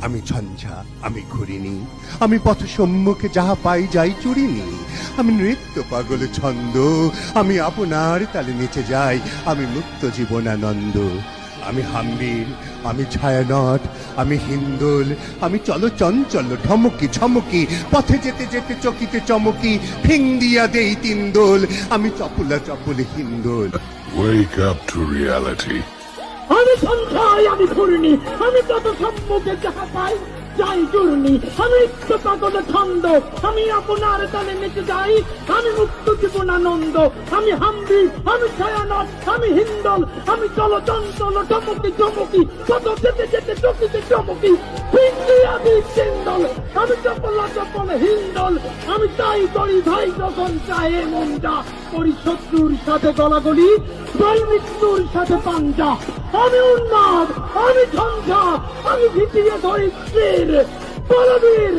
আমি ঝঞ্ঝা, আমি ঘুরিনি, আমি পথ সম্মুখে যাহা পাই যাই চুরিনি। আমি নৃত্য পাগল ছন্দ, আমি আপনার তালে নেচে যাই, আমি মুক্ত জীবনানন্দ। আমি হাম্বির, আমি ছায়ানট, আমি হিন্দোল, আমি চলো চঞ্চল ঢমকি ঝমকি, পথে যেতে যেতে চকিতে চমকি, ফিং দিয়া দেই তিন দোল, আমি চপলা চপল Hindol. Wake up to reality. আমি সন্ধ্যায়, আমি ঘুরিনি, আমি তত সম্মুখে যাহা পাই যাই চূর্ণি। আমি নৃত্য পাগল ছন্দ, আমি আপনার তালে নেচে যাই, আমি মুক্ত জীবনানন্দ। আমি হাম্বি, আমি ছায়ানট, আমি হিন্দল, আমি চলো চঞ্চল চমকি চমকি, কত যেতে যেতে চকিতে চমকি, আমি সিন্দল, আমি চপলা চপল হিন্দল। আমি তাই করি ভাই যখন চায়ে মনটা, করি শত্রুর সাথে গলাগলি, জয় মৃত্যুর সাথে পাঞ্জা। আমি উন্মাদ, আমি ঝঞ্ঝা, আমি ভিতিয়ে ধরি বীর বলবীর